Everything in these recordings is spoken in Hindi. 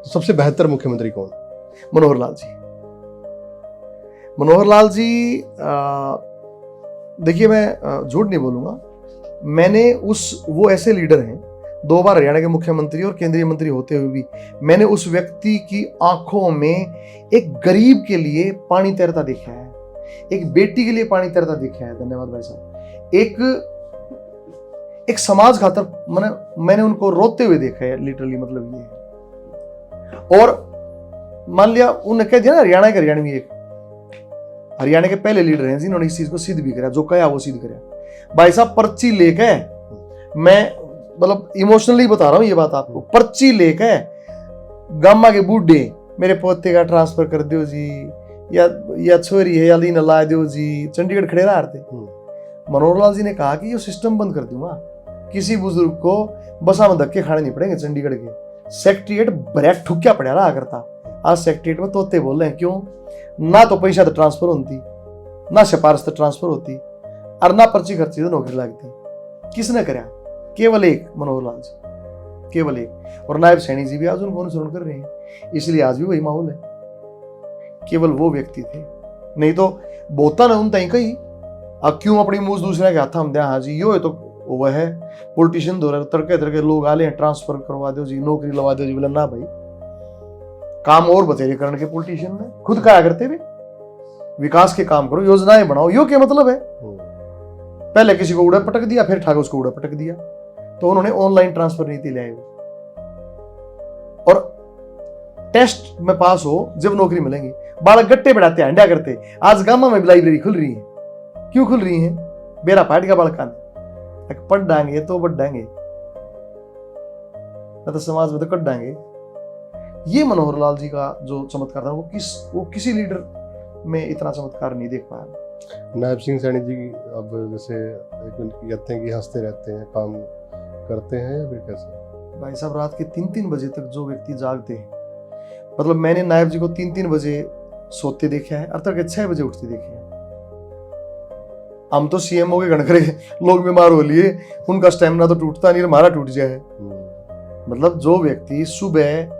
तो सबसे बेहतर मुख्यमंत्री कौन? मनोहर लाल जी। मनोहर लाल जी, देखिए मैं झूठ नहीं बोलूंगा, मैंने वो ऐसे लीडर हैं, 2 बार हरियाणा के मुख्यमंत्री और केंद्रीय मंत्री होते हुए भी मैंने उस व्यक्ति की आंखों में एक गरीब के लिए पानी तैरता देखा है, एक बेटी के लिए पानी तैरता देखा है। धन्यवाद भाई साहब। एक समाज खातर मैंने उनको रोते हुए देखा है, लिटरली मतलब ये है। और मान लिया उन्हें कह दिया ना हरियाणा के हरियाणवी, एक हरियाणा के पहले लीडर हैं जिन्होंने इस चीज को सिद्ध भी करा, जो कहा वो सिद्ध करा। भाई साहब पर्ची लेके, मैं मतलब इमोशनली बता रहा हूं ये बात आपको, पर्ची लेके गामा के बूढ़े मेरे पोते का ट्रांसफर कर दो जी, या छोरी है या लीन ला दो जी, चंडीगढ़ खड़े रहा थे। मनोहर लाल जी ने कहा कि ये सिस्टम बंद कर दूंगा, किसी बुजुर्ग को बसा में धक्के खाने नहीं पड़ेंगे। चंडीगढ़ के सेक्रेटरिएट ब्रेक ठुक्या पड़ा रहा करता, आज सेक्रेटरिएट में तोते बोल रहे हैं। क्यों? ना तो पैसा तो ट्रांसफर होती, ना सिफारिश तो ट्रांसफर होती, और ना पर्ची खर्ची तो नौकरी लगती। किसने करा? केवल एक, मनोहर लाल जी, केवल एक। और नायब सैनी जी भी आज उनको अनुसरण कर रहे हैं, इसलिए आज भी वही माहौल है। केवल वो व्यक्ति थे, नहीं तो बोता ना उन तई कही क्यों अपनी मूज दूसरे के हाथ हम दिया। हाँ जी, यो है तो वह है पॉलिटिशियन दो तड़के तड़के लोग आले हैं, ट्रांसफर करवा दो जी, नौकरी लगा दो जी। बोले ना भाई, काम और बतेरे करने के पॉलिटिशियन ने खुद कहा करते हुए विकास के काम करो, योजनाएं बनाओ। यो क्या मतलब है? पहले किसी को उड़ा पटक दिया, फिर ठाकुर उसको उड़ा पटक दिया। तो उन्होंने ऑनलाइन ट्रांसफर नीति लाई और टेस्ट में पास हो जब नौकरी मिलेंगी। बालक गट्टे बढ़ाते अंडा करते। आज गामा में लाइब्रेरी खुल रही है, क्यों खुल रही है? बेरा पाट का बालक पढ़ डांगे तो बढ़ डांगे, तो समाज में तो कट डांगे। ये मनोहर लाल जी का जो चमत्कार था वो किसी लीडर में इतना चमत्कार नहीं देख पाया। नायब सिंह सैनी जी अब जैसे कहते हैं कि हंसते रहते हैं, काम करते हैं या फिर कैसे? भाई साहब रात के 3-3 बजे तक जो व्यक्ति जागते हैं, मतलब मैंने नायब जी को 3-3 बजे सोते देखा है और तड़के 6 बजे उठते देखे हैं। हम तो सीएमओ के गणकरे लोग बीमार हो लिए, उनका स्टेमिना तो टूटता नहीं, हमारा टूट जाए। मतलब जो व्यक्ति सुबह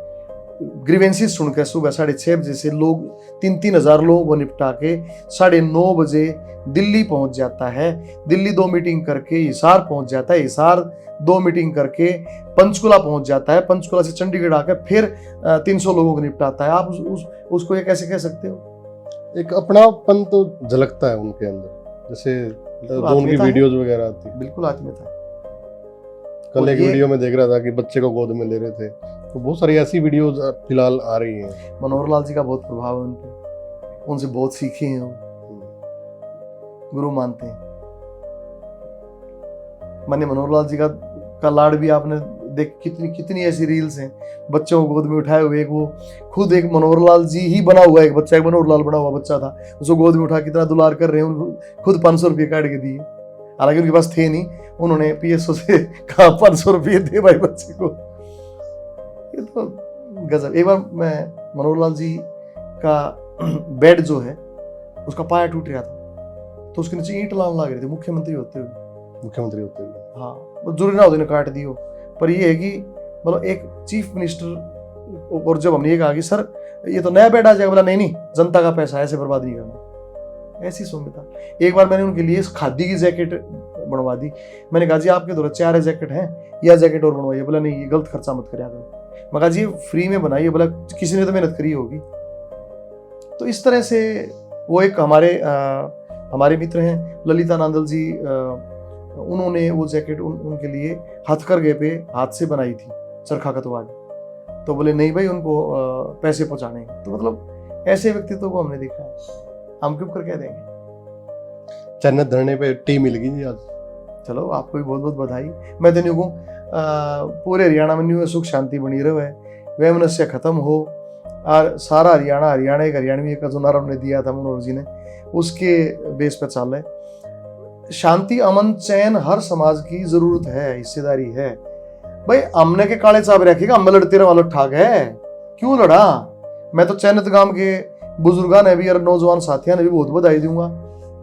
ग्रीवेंसीज सुनकर सुबह 6:30 बजे से लोग 3-3 हजार लोगों को निपटा के 9:30 बजे दिल्ली पहुंच जाता है, दिल्ली 2 मीटिंग करके हिसार पहुंच जाता है, हिसार 2 मीटिंग करके पंचकुला पहुंच जाता है, पंचकुला से चंडीगढ़ आकर फिर 300 लोगों को निपटाता है। आप उसको ये कैसे कह सकते हो? एक अपनापन तो झलकता है उनके अंदर, जैसे उनकी वीडियोज वगैरह आती है। बिल्कुल आत्मीयता। कल एक वीडियो में देख रहा था कि बच्चे को गोद में ले रहे थे, तो बहुत सारी ऐसी वीडियोज फिलहाल आ रही हैं। मनोहर लाल जी का बहुत प्रभाव है उन पे, उनसे बहुत सीखे हैं, वो गुरु मानते हैं। मैंने मनोहर लाल जी का लाड भी आपने देख, कितनी ऐसी रील्स हैं बच्चों को गोद में उठाए हुए। एक वो खुद एक मनोहर लाल जी ही बना हुआ एक बच्चा, एक मनोहर लाल बना हुआ बच्चा था, उसको गोद में उठा कितना दुलार कर रहे हैं। खुद 500 रुपये काट के दिए, हालांकि उनके पास थे नहीं, उन्होंने पीएसओ से कहा 500 रुपये दे भाई बच्चे को। ये तो गजब। एक बार मैं मनोहर लाल जी का बेड जो है उसका पाया टूट गया था, तो उसके नीचे ईंट लान लग रही थी मुख्यमंत्री होते हुए। हाँ, वो जरूरी ना होते काट दियो, पर ये है कि मतलब एक चीफ मिनिस्टर, और जब हमने ये कहा कि सर ये तो नया बेड आ जाएगा, बोला नहीं जनता का पैसा ऐसे बर्बाद नहीं करना। ऐसी सोचता। एक बार मैंने उनके लिए खादी की जैकेट बनवा दी। मैंने कहा जी आपके तो 4 जैकेट हैं, या जैकेट और बनवाइए। बोला नहीं, ये गलत खर्चा मत करिए। मैं कहा जी फ्री में बनाइए। बोला किसी ने तो मेहनत करी होगी। तो इस तरह से वो एक हमारे मित्र हैं ललिता नांदल जी, उन्होंने वो जैकेट उनके लिए हथकरघे पे हाथ से बनाई थी, चरखा कतवा के। तो बोले नहीं भाई उनको पैसे पहुंचाने। तो मतलब ऐसे व्यक्तित्व को हमने देखा है, हम क्यों कर कह देंगे। चन्नत धरने पे टी मिल गई जी आज। चलो आपको भी बहुत बहुत बधाई। मैं तो नहीं कहूँ पूरे हरियाणा में न्यू सुख शांति बनी रहे, वैमनस्य खत्म हो, और सारा हरियाणा एक हरियाणवी का जो नारा हमने दिया था मनोहर जी ने, उसके बेस पर चल रहे। शांति अमन चैन हर समाज की जरूरत है, हिस्सेदारी है। भाई हमने के काले चाब रखेगा, हम लड़ते रहे वाला ठाक है, क्यों लड़ा? मैं तो चैनत गांव के बुजुर्गा ने भी और नौजवान साथियों ने भी बहुत बधाई दूंगा।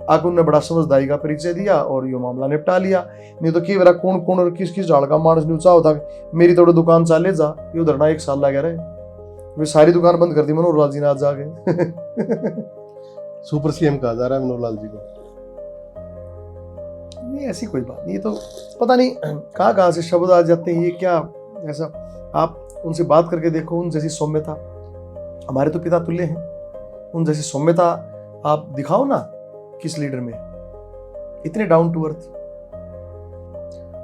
आकर उन्होंने बड़ा समझदारी का परिचय दिया और ये मामला निपटा लिया। नहीं तो की बार कौन और किस झाड़ का मानस न्यूचा होता मेरी थोड़ी दुकान चाले जा, ये धरना 1 साल लगा रहे। वे सारी दुकान बंद कर दी मनोहर लाल जी ने आज जाके। सुपर सीएम कहा जा रहा है मनोहर लाल जी को। नहीं ऐसी कोई बात नहीं, ये तो पता नहीं कहाँ से शब्द आ जाते हैं, ये क्या ऐसा। आप उनसे बात करके देखो, उन जैसी सौम्यता, हमारे तो पिता तुल्य हैं, उन जैसी सौम्यता आप दिखाओ ना किस लीडर में, इतने डाउन टू अर्थ।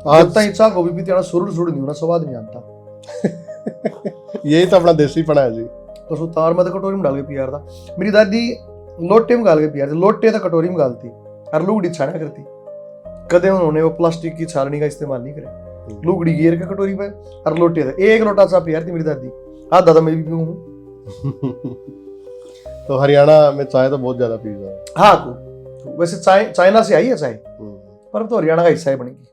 आज इच्छा को भी पीते सुरुड़ नहीं होना, स्वाद नहीं आता। यही तो अपना देसी पना है जी। तो सो तार मैं तो कटोरी में डाल के पिया था। मेरी दादी लोटे में डाल के पिया थी, लोटे तो कटोरी में डालती और लुगड़ी छाना करती। कदे उन्होंने वो प्लास्टिक की छालनी का इस्तेमाल नहीं करे, लुगड़ी गिर के कटोरी पे और लोटे था। एक लोटा चा पिया थी मेरी दादी, हाँ दादा मैं भी पीऊँ हूँ। तो हरियाणा में चाय तो बहुत ज्यादा पी जाए। हाँ तो वैसे चाइना से आई है चाय, पर अब तो हरियाणा का हिस्सा ही बनेगी।